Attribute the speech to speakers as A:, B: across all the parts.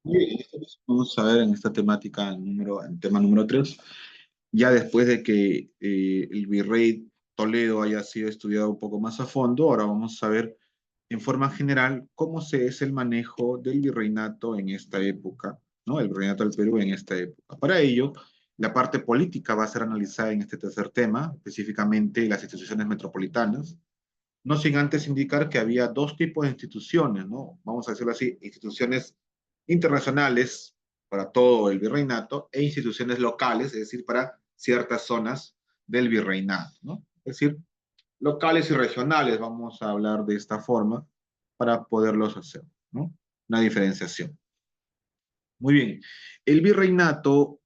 A: Y vamos a ver en esta temática, el tema número 3, ya después de que el virrey Toledo haya sido estudiado un poco más a fondo, ahora vamos a ver en forma general cómo se es el manejo del virreinato en esta época, ¿no? El virreinato del Perú en esta época. Para ello, la parte política va a ser analizada en este tercer tema, específicamente las instituciones metropolitanas, no sin antes indicar que había dos tipos de instituciones, ¿no? Vamos a decirlo así, instituciones internacionales para todo el virreinato e instituciones locales, es decir, para ciertas zonas del virreinato, ¿no? Es decir, locales y regionales, vamos a hablar de esta forma para poderlos hacer, ¿no? Una diferenciación. Muy bien. El virreinato,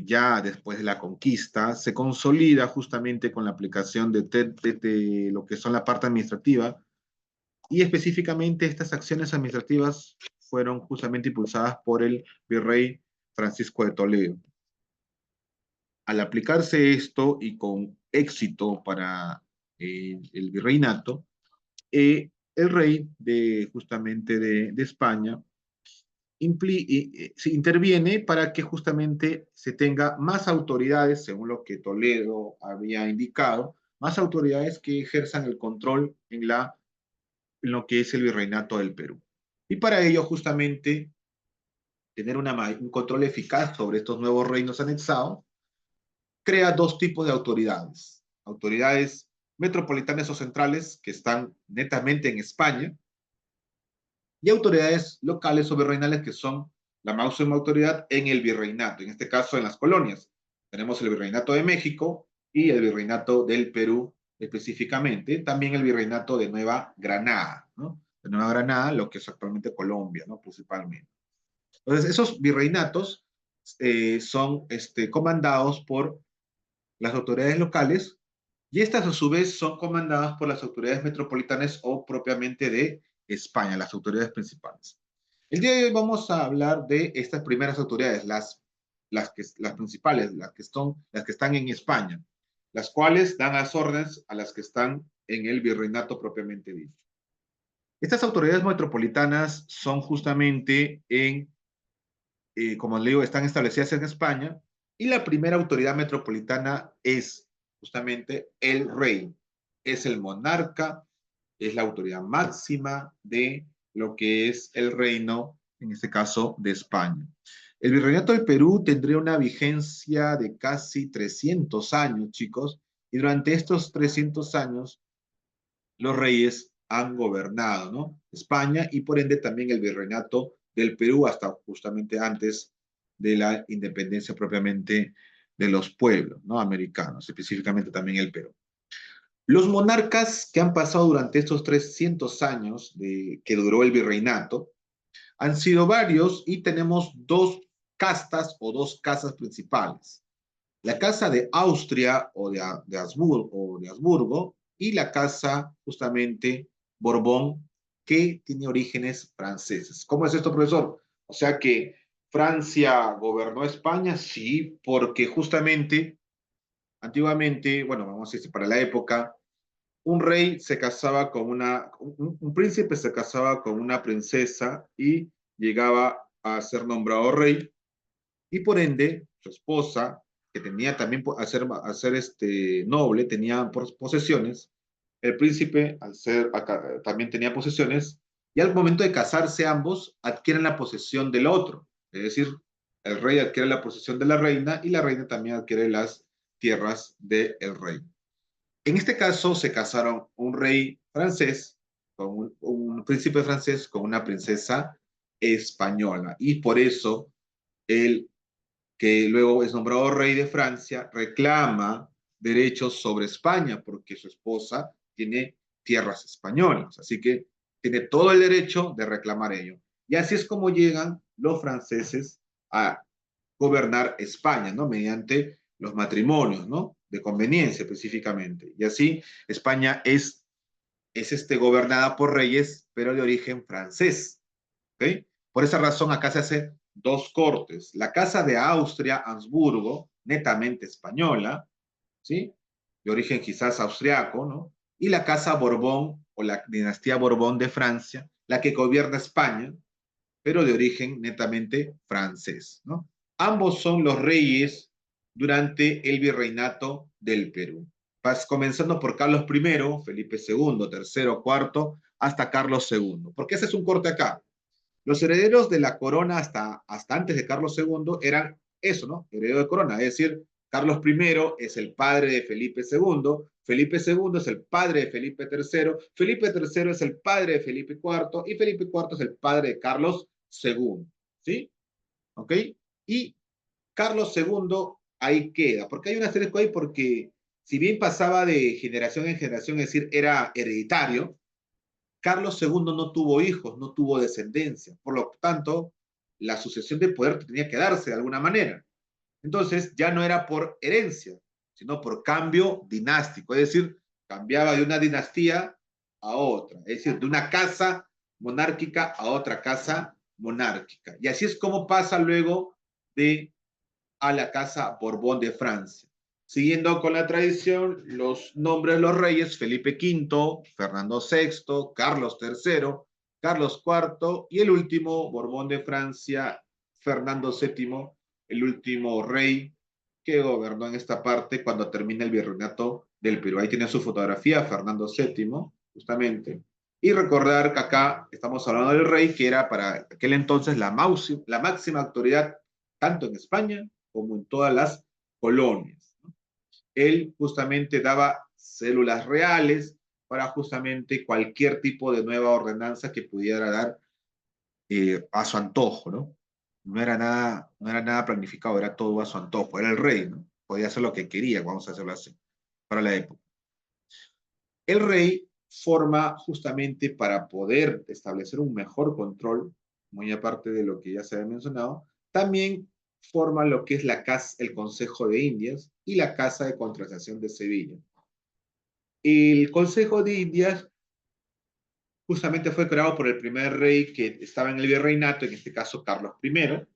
A: ya después de la conquista, se consolida justamente con la aplicación de lo que son la parte administrativa y específicamente estas acciones administrativas fueron justamente impulsadas por el virrey Francisco de Toledo. Al aplicarse esto y con éxito para el virreinato, el rey de justamente de España se interviene para que justamente se tenga más autoridades, según lo que Toledo había indicado, más autoridades que ejerzan el control en lo que es el virreinato del Perú. Y para ello, justamente, tener un control eficaz sobre estos nuevos reinos anexados, crea dos tipos de autoridades. Autoridades metropolitanas o centrales, que están netamente en España, y autoridades locales o virreinales, que son la máxima autoridad en el virreinato, en este caso en las colonias. Tenemos el virreinato de México y el virreinato del Perú específicamente, también el virreinato de Nueva Granada, ¿no? De Nueva Granada, lo que es actualmente Colombia, ¿no? Principalmente. Entonces, esos virreinatos son comandados por las autoridades locales y estas a su vez son comandadas por las autoridades metropolitanas o propiamente de España, las autoridades principales. El día de hoy vamos a hablar de estas primeras autoridades, las principales, las que están en España, las cuales dan las órdenes a las que están en el virreinato propiamente dicho. Estas autoridades metropolitanas son justamente como le digo, están establecidas en España, y la primera autoridad metropolitana es justamente el rey, es el monarca, es la autoridad máxima de lo que es el reino, en este caso de España. El virreinato del Perú tendría una vigencia de casi 300 años, chicos, y durante estos 300 años los reyes han gobernado, ¿no? España y por ende también el virreinato del Perú hasta justamente antes de la independencia propiamente de los pueblos, ¿no? Americanos, específicamente también el Perú. Los monarcas que han pasado durante estos 300 años que duró el virreinato han sido varios y tenemos dos castas o dos casas principales. La casa de Austria o de Habsburgo y la casa justamente Borbón, que tiene orígenes franceses. ¿Cómo es esto, profesor? O sea que Francia gobernó España, sí, porque justamente antiguamente, bueno, vamos a decir, para la época, un rey se casaba con un príncipe se casaba con una princesa y llegaba a ser nombrado rey, y por ende su esposa, que tenía también a ser noble, tenía posesiones, el príncipe al ser también tenía posesiones, y al momento de casarse ambos adquieren la posesión del otro, es decir, el rey adquiere la posesión de la reina y la reina también adquiere las tierras del rey. En este caso se casaron un rey francés con un príncipe francés con una princesa española, y por eso el que luego es nombrado rey de Francia, reclama derechos sobre España porque su esposa tiene tierras españolas, así que tiene todo el derecho de reclamar ello. Y así es como llegan los franceses a gobernar España, ¿no? Mediante los matrimonios, ¿no? De conveniencia específicamente. Y así España es gobernada por reyes, pero de origen francés. ¿Ok? Por esa razón acá se hace dos cortes. La casa de Austria-Habsburgo, netamente española, ¿sí? De origen quizás austriaco, ¿no? Y la casa Borbón o la dinastía Borbón de Francia, la que gobierna España, pero de origen netamente francés, ¿no? Ambos son los reyes durante el virreinato del Perú. Comenzando por Carlos I, Felipe II, tercero, cuarto, hasta Carlos II. Porque ese es un corte acá. Los herederos de la corona hasta antes de Carlos II eran eso, ¿no? Heredero de corona, es decir, Carlos I es el padre de Felipe II, Felipe II es el padre de Felipe III, Felipe III es el padre de Felipe IV y Felipe IV es el padre de Carlos II, ¿sí? ¿Ok? Y Carlos II ahí queda, porque hay una serie de cosas porque si bien pasaba de generación en generación, es decir, era hereditario, Carlos II no tuvo hijos, no tuvo descendencia. Por lo tanto, la sucesión de poder tenía que darse de alguna manera. Entonces, ya no era por herencia, sino por cambio dinástico. Es decir, cambiaba de una dinastía a otra. Es decir, de una casa monárquica a otra casa monárquica. Y así es como pasa luego de a la casa Borbón de Francia. Siguiendo con la tradición, los nombres de los reyes, Felipe V, Fernando VI, Carlos III, Carlos IV y el último Borbón de Francia, Fernando VII, el último rey que gobernó en esta parte cuando termina el virreinato del Perú. Ahí tiene su fotografía, Fernando VII, justamente. Y recordar que acá estamos hablando del rey que era para aquel entonces la máxima autoridad tanto en España como en todas las colonias. Él justamente daba células reales para justamente cualquier tipo de nueva ordenanza que pudiera dar a su antojo, ¿no? No era nada planificado, era todo a su antojo, era el rey, ¿no? Podía hacer lo que quería, vamos a hacerlo así, para la época. El rey forma justamente para poder establecer un mejor control, muy aparte de lo que ya se había mencionado, también forma lo que es el Consejo de Indias y la Casa de Contratación de Sevilla. El Consejo de Indias justamente fue creado por el primer rey que estaba en el virreinato, en este caso Carlos I,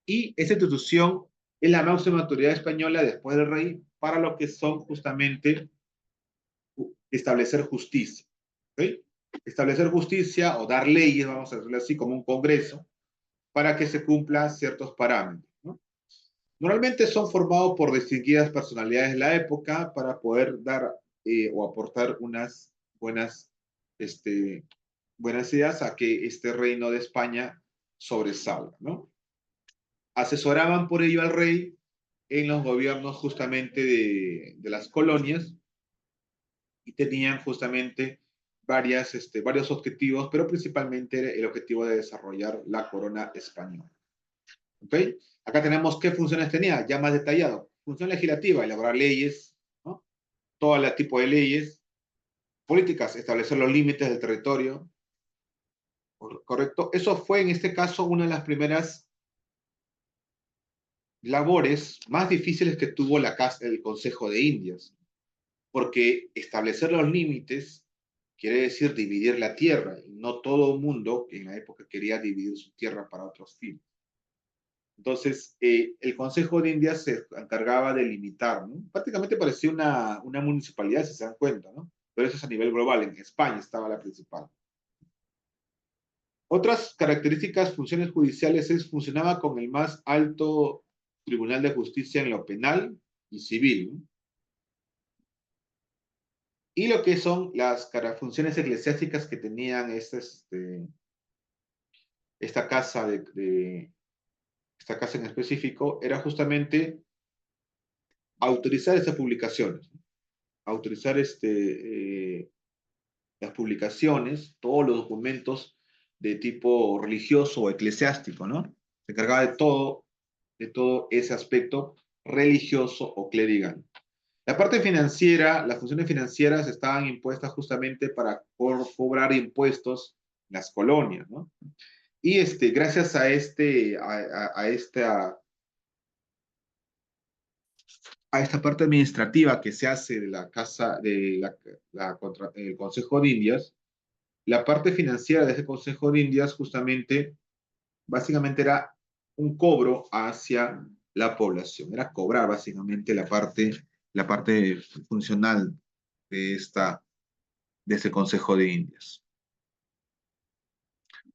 A: y esa institución es la máxima autoridad española después del rey para lo que son justamente establecer justicia. ¿Okay? Establecer justicia o dar leyes, vamos a decirlo así, como un congreso, para que se cumplan ciertos parámetros. ¿No? Normalmente son formados por distinguidas personalidades de la época para poder dar o aportar unas este, buenas ideas a que este reino de España sobresalga. ¿No? Asesoraban por ello al rey en los gobiernos justamente de las colonias y tenían justamente varios objetivos, pero principalmente el objetivo de desarrollar la corona española. ¿Ok? Acá tenemos qué funciones tenía, ya más detallado. Función legislativa, elaborar leyes, ¿no? Todo el tipo de leyes. Políticas, establecer los límites del territorio. ¿Correcto? Eso fue en este caso una de las primeras labores más difíciles que tuvo el Consejo de Indias, porque establecer los límites quiere decir dividir la tierra, y no todo el mundo que en la época quería dividir su tierra para otros fines. Entonces, el Consejo de Indias se encargaba de limitar, ¿no? Prácticamente parecía una municipalidad, si se dan cuenta, ¿no? Pero eso es a nivel global, en España estaba la principal. Otras características, funciones judiciales, funcionaba con el más alto Tribunal de Justicia en lo penal y civil, ¿no? Y lo que son las funciones eclesiásticas que tenían esta casa esta casa en específico, era justamente autorizar estas publicaciones, ¿no? Autorizar las publicaciones, todos los documentos de tipo religioso o eclesiástico, ¿no? Se encargaba de todo ese aspecto religioso o clerical. La parte financiera, las funciones financieras estaban impuestas justamente para cobrar impuestos en las colonias, ¿no? Y gracias a esta parte administrativa que se hace de la casa, el Consejo de Indias, la parte financiera de ese Consejo de Indias justamente, básicamente era un cobro hacia la población, era cobrar básicamente la parte funcional de de ese Consejo de Indias.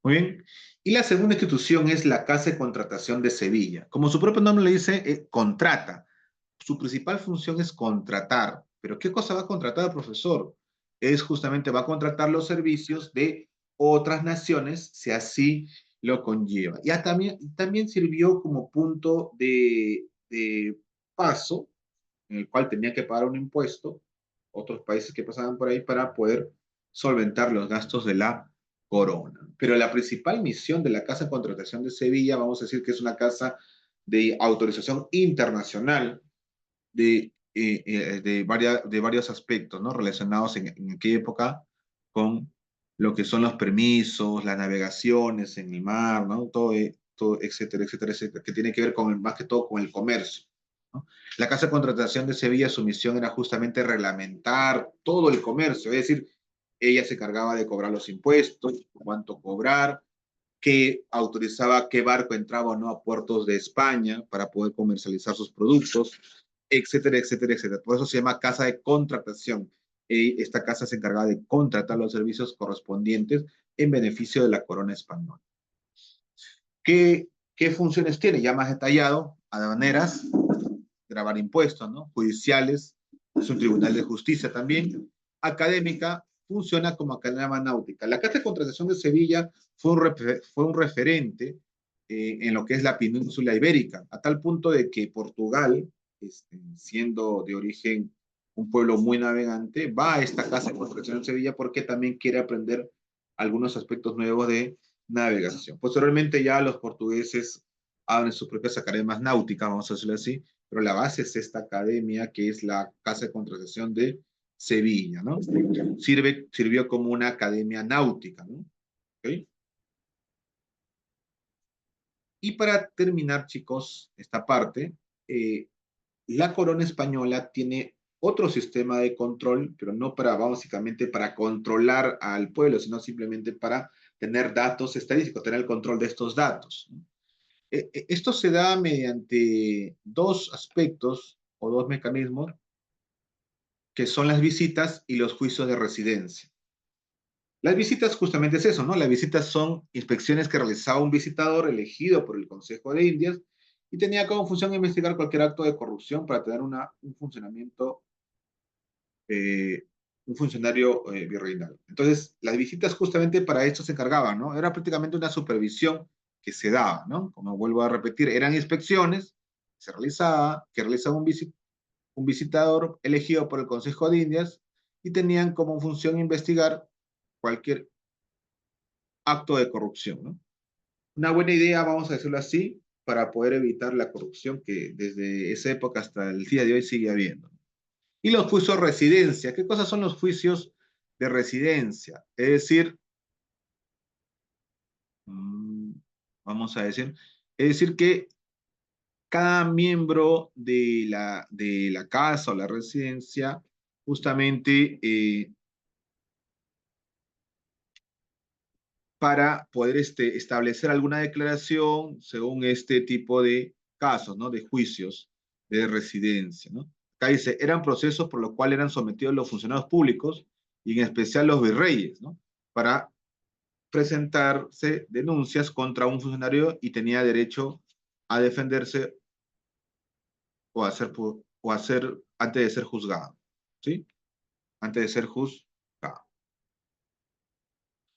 A: Muy bien. Y la segunda institución es la Casa de Contratación de Sevilla. Como su propio nombre le dice, contrata. Su principal función es contratar. ¿Pero qué cosa va a contratar el profesor? Es justamente va a contratar los servicios de otras naciones, si así lo conlleva. Ya también sirvió como punto de paso en el cual tenía que pagar un impuesto, otros países que pasaban por ahí para poder solventar los gastos de la corona. Pero la principal misión de la Casa de Contratación de Sevilla, vamos a decir que es una casa de autorización internacional de varios aspectos, ¿no? Relacionados en aquella época con lo que son los permisos, las navegaciones en el mar, ¿no? Todo, etcétera, etcétera, etcétera, que tiene que ver con, más que todo con el comercio, ¿no? La Casa de Contratación de Sevilla, su misión era justamente reglamentar todo el comercio, es decir, ella se encargaba de cobrar los impuestos, cuánto cobrar, que autorizaba qué barco entraba o no a puertos de España para poder comercializar sus productos, etcétera, etcétera, etcétera. Por eso se llama casa de contratación. Y esta casa se encargaba de contratar los servicios correspondientes en beneficio de la corona española. ¿Qué funciones tiene? Ya más detallado, aduaneras, grabar impuestos, ¿no? Judiciales, es un tribunal de justicia también. Académica, funciona como academia náutica. La Casa de Contratación de Sevilla fue un referente en lo que es la península ibérica, a tal punto de que Portugal, siendo de origen un pueblo muy navegante, va a esta Casa de Contratación de Sevilla porque también quiere aprender algunos aspectos nuevos de navegación. Posteriormente ya los portugueses abren sus propias academias náuticas, vamos a decirlo así, pero la base es esta academia que es la Casa de Contratación de Sevilla, ¿no? Sirvió como una academia náutica, ¿no? ¿Okay? Y para terminar, chicos, esta parte, la corona española tiene otro sistema de control, pero no para, básicamente, para controlar al pueblo, sino simplemente para tener datos estadísticos, tener el control de estos datos, ¿no? Esto se da mediante dos aspectos o dos mecanismos que son las visitas y los juicios de residencia. Las visitas justamente es eso, ¿no? Las visitas son inspecciones que realizaba un visitador elegido por el Consejo de Indias y tenía como función investigar cualquier acto de corrupción para tener un funcionamiento, eh, un funcionario virreinal. Entonces, las visitas justamente para esto se encargaban, ¿no? Era prácticamente una supervisión que se daba, ¿no? Como vuelvo a repetir, eran inspecciones que realizaba un visitador elegido por el Consejo de Indias y tenían como función investigar cualquier acto de corrupción, ¿no? Una buena idea, vamos a decirlo así, para poder evitar la corrupción que desde esa época hasta el día de hoy sigue habiendo. Y los juicios de residencia. ¿Qué cosas son los juicios de residencia? Es decir, mmm, vamos a decir, es decir que cada miembro de la casa o la residencia justamente para poder establecer alguna declaración según este tipo de casos, ¿no? De juicios de residencia, ¿no? Acá dice, eran procesos por los cuales eran sometidos los funcionarios públicos y en especial los virreyes, ¿no? Para presentarse denuncias contra un funcionario y tenía derecho a defenderse o hacer antes de ser juzgado, ¿sí? Antes de ser juzgado.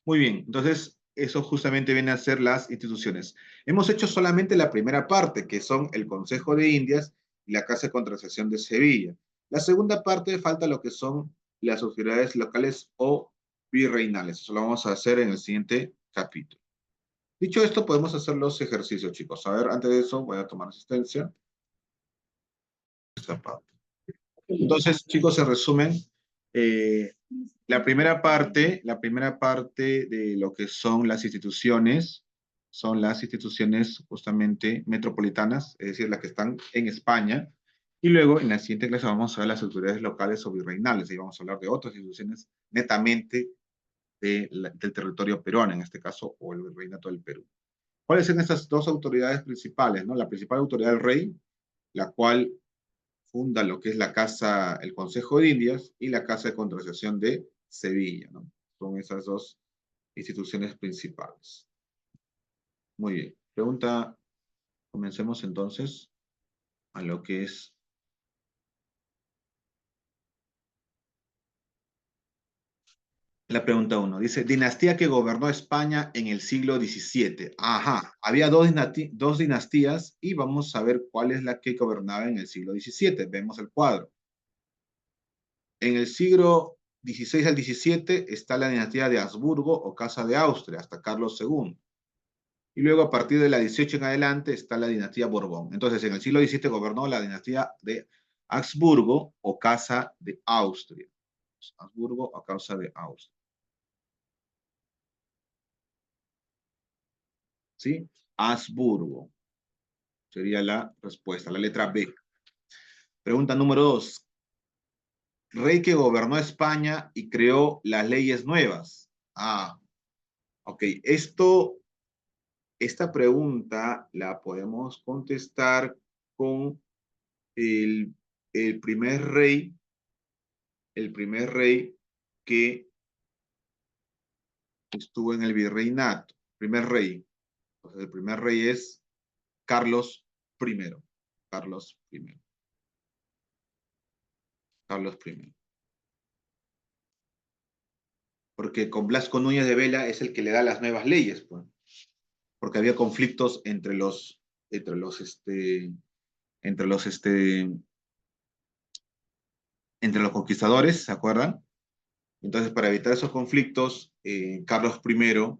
A: Muy bien, entonces eso justamente viene a ser las instituciones. Hemos hecho solamente la primera parte, que son el Consejo de Indias y la Casa de Contratación de Sevilla. La segunda parte falta lo que son las autoridades locales o virreinales. Eso lo vamos a hacer en el siguiente capítulo. Dicho esto, podemos hacer los ejercicios, chicos. A ver, antes de eso, voy a tomar asistencia. Entonces, chicos, en resumen, eh, la primera parte de lo que son las instituciones justamente metropolitanas, es decir, las que están en España. Y luego, en la siguiente clase, vamos a ver las autoridades locales o virreinales, y vamos a hablar de otras instituciones netamente del territorio peruano, en este caso, o el virreinato del Perú. ¿Cuáles son estas dos autoridades principales, no? La principal autoridad del rey, la cual funda lo que es la Casa, el Consejo de Indias y la Casa de Contratación de Sevilla, ¿no? Son esas dos instituciones principales. Muy bien. Pregunta, comencemos entonces a lo que es la pregunta uno. Dice, dinastía que gobernó España en el siglo XVII. Ajá, había dos dinastías y vamos a ver cuál es la que gobernaba en el siglo XVII. Vemos el cuadro. En el siglo XVI al XVII está la dinastía de Habsburgo o Casa de Austria, hasta Carlos II. Y luego a partir de la 18 en adelante está la dinastía Borbón. Entonces en el siglo XVII gobernó la dinastía de Habsburgo o Casa de Austria. Habsburgo o Casa de Austria. ¿Sí? Habsburgo sería la respuesta, la letra B. Pregunta número 2. Rey que gobernó España y creó las leyes nuevas. Ah, ok. Esta pregunta la podemos contestar con el, el primer rey, el primer rey que estuvo en el virreinato. Primer rey. Entonces, el primer rey es Carlos I. Carlos I. Carlos I. Porque con Blasco Núñez de Vela es el que le da las nuevas leyes, pues, porque había conflictos entre los, entre los, entre los conquistadores, ¿se acuerdan? Entonces, para evitar esos conflictos, Carlos I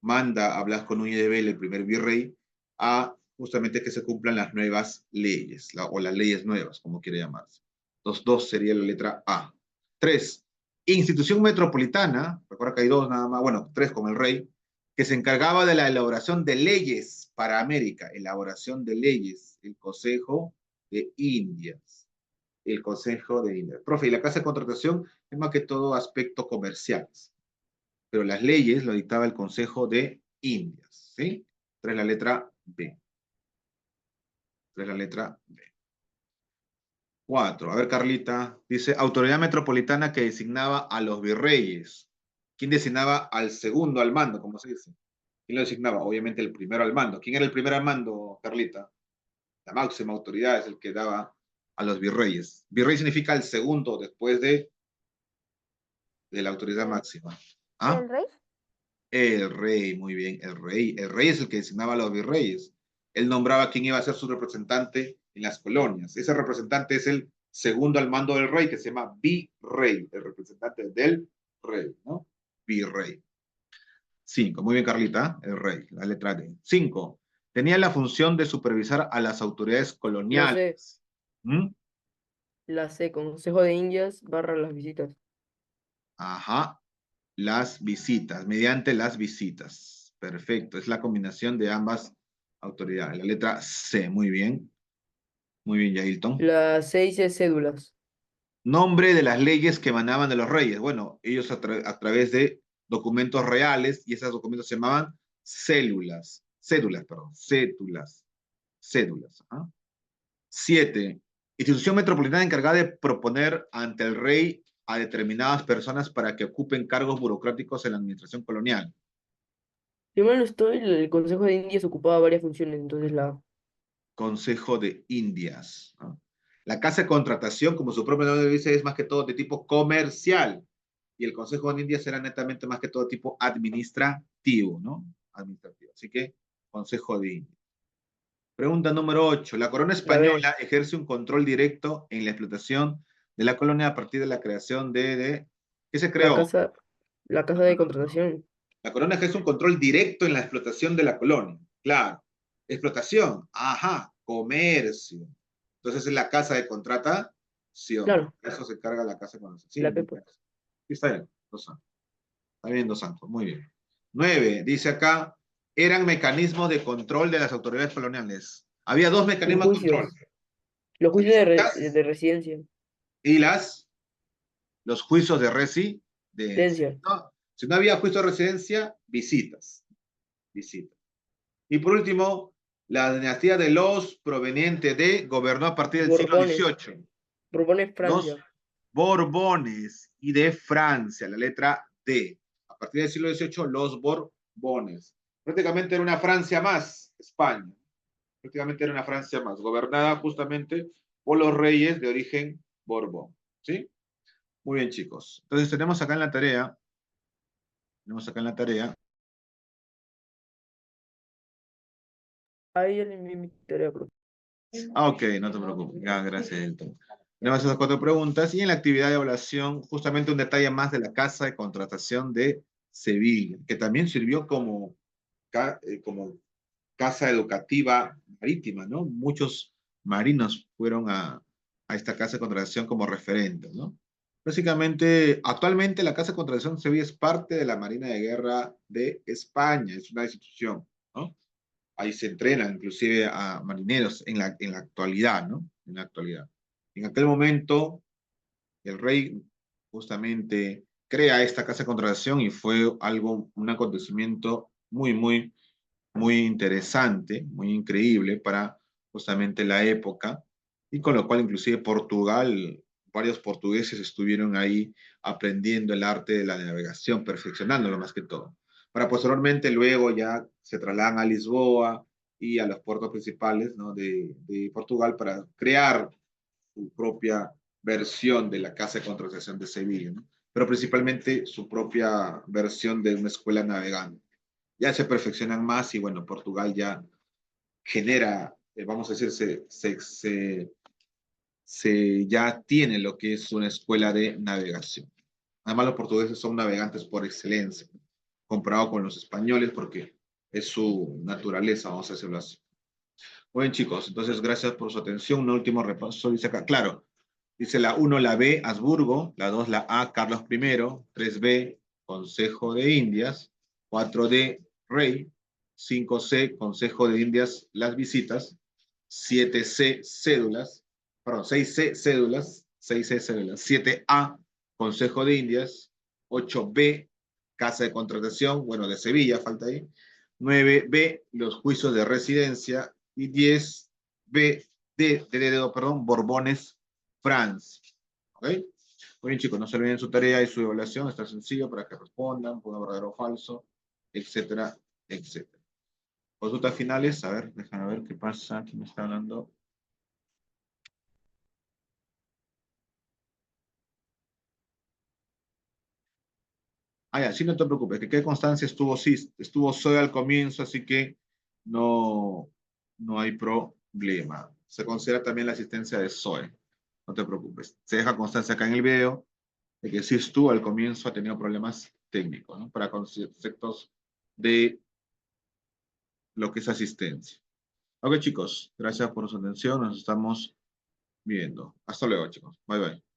A: manda a Blasco Núñez de Vela, el primer virrey, a justamente que se cumplan las nuevas leyes, o las leyes nuevas, como quiere llamarse. Los dos sería la letra A. 3. Institución metropolitana, recuerda que hay dos nada más, bueno, tres con el rey, que se encargaba de la elaboración de leyes para América, elaboración de leyes, el Consejo de Indias. El Consejo de Indias. Profe, y la Casa de Contratación es más que todo aspectos comerciales, pero las leyes lo dictaba el Consejo de Indias, ¿sí? Tres la letra B. Tres la letra B. 4. A ver, Carlita. Dice, autoridad metropolitana que designaba a los virreyes. ¿Quién designaba al segundo al mando, como se dice? ¿Quién lo designaba? Obviamente el primero al mando. ¿Quién era el primero al mando, Carlita? La máxima autoridad es el que daba a los virreyes. Virrey significa el segundo después de la autoridad
B: ¿El,
A: máxima. ¿Ah?
B: el rey?
A: El rey, muy bien, el rey. El rey es el que designaba a los virreyes. Él nombraba quién iba a ser su representante en las colonias. Ese representante es el segundo al mando del rey, que se llama virrey, el representante del rey, ¿no? Virrey. 5, muy bien, Carlita, el rey, la letra D. 5, tenía la función de supervisar a las autoridades
B: La C,
A: coloniales. ¿Mm?
B: la C, Consejo de Indias barra las visitas.
A: Ajá, las visitas, mediante las visitas. Perfecto, es la combinación de ambas autoridades. La letra C, muy bien, Yailton.
B: La C dice cédulas.
A: Nombre de las leyes que emanaban de los reyes. Bueno, ellos a través de documentos reales, y esos documentos se llamaban cédulas. ¿Ah? 7. Institución metropolitana encargada de proponer ante el rey a determinadas personas para que ocupen cargos burocráticos en la administración colonial.
B: Si mal no estoy, el Consejo de Indias ocupaba varias funciones, entonces la A.
A: Consejo de Indias, ¿no? La casa de contratación, como su propio nombre dice, es más que todo de tipo comercial. Y el Consejo de Indias era netamente más que todo tipo administrativo, ¿no? Administrativo. Así que, Consejo de Indias. Pregunta número 8. La corona
B: La B,
A: española ejerce un control directo en la explotación de la colonia a partir de la creación ¿qué se
B: la
A: creó?
B: casa, la casa de contratación.
A: La corona ejerce un control directo en la explotación de la colonia. Claro. Explotación. Ajá. Comercio. Entonces es la casa de contratación.
B: Claro,
A: Eso se carga la casa de contratación.
B: la
A: Sí,
B: P, pues.
A: sí, está bien. Dos santos. Está bien, dos santos. Muy bien. 9. Dice acá, eran mecanismos de control de las autoridades coloniales. Había dos
B: Los
A: mecanismos de control.
B: juicios. Los juicios
A: Visitas
B: de residencia.
A: y los juicios de residencia.
B: Residencia.
A: ¿No? Si no había juicio de residencia, visitas. Visitas. Y por último, la dinastía de los provenientes de gobernó a partir del siglo
B: Borbones.
A: XVIII.
B: Borbones,
A: Los
B: Francia.
A: Borbones y de Francia, la letra D. A partir del siglo XVIII, los Borbones. Prácticamente era una Francia más, España. Prácticamente era una Francia más, gobernada justamente por los reyes de origen Borbón. ¿Sí? Muy bien, chicos. Entonces tenemos acá en la tarea.
B: Ahí ya le envié mi tarea, profe.
A: Ok, no te preocupes. Ya, gracias, Elton. Tenemos esas cuatro preguntas y en la actividad de evaluación, justamente un detalle más de la Casa de Contratación de Sevilla, que también sirvió como casa educativa marítima, ¿no? Muchos marinos fueron a esta Casa de Contratación como referentes, ¿no? Básicamente, actualmente la Casa de Contratación de Sevilla es parte de la Marina de Guerra de España, es una institución, ¿no? Ahí se entrenan inclusive a marineros en la actualidad, ¿no? En la actualidad. En aquel momento, el rey justamente crea esta casa de contratación y fue algo, un acontecimiento muy interesante, muy increíble para justamente la época, y con lo cual inclusive Portugal, varios portugueses estuvieron ahí aprendiendo el arte de la navegación, perfeccionándolo más que todo. Para posteriormente luego ya se trasladan a Lisboa y a los puertos principales, ¿no? de Portugal para crear su propia versión de la Casa de Contratación de Sevilla, ¿no? Pero principalmente su propia versión de una escuela navegante. Ya se perfeccionan más y bueno, Portugal ya genera, vamos a decir, ya tiene lo que es una escuela de navegación. Además, los portugueses son navegantes por excelencia, comparado con los españoles, porque es su naturaleza, vamos a decirlo así. Muy bien, chicos, entonces gracias por su atención. Un último repaso, dice acá, claro, dice la uno la B, Habsburgo, la 2 la A, Carlos I, 3B, Consejo de Indias, 4D, Rey, 5C, Consejo de Indias, las visitas, 7C, cédulas, perdón, 6C, cédulas, 6C, cédulas, 7A, Consejo de Indias, 8B, Casa de Contratación, bueno, de Sevilla, falta ahí, 9B, los juicios de residencia, y 10B, perdón, Borbones, Francia. ¿Ok? Muy bien, chicos, no se olviden su tarea y su evaluación, está sencillo para que respondan, pongan verdadero o falso, etcétera, etcétera. Consultas finales, a ver, déjame ver qué pasa, quién me está hablando. Ah, ya, sí, no te preocupes, que quede constancia, sí, estuvo Zoe al comienzo, así que no, no hay problema. Se considera también la asistencia de Zoe, no te preocupes. Se deja constancia acá en el video de que sí estuvo al comienzo, ha tenido problemas técnicos, ¿no? Para conceptos de lo que es asistencia. Ok, chicos, gracias por su atención, nos estamos viendo. Hasta luego, chicos. Bye, bye.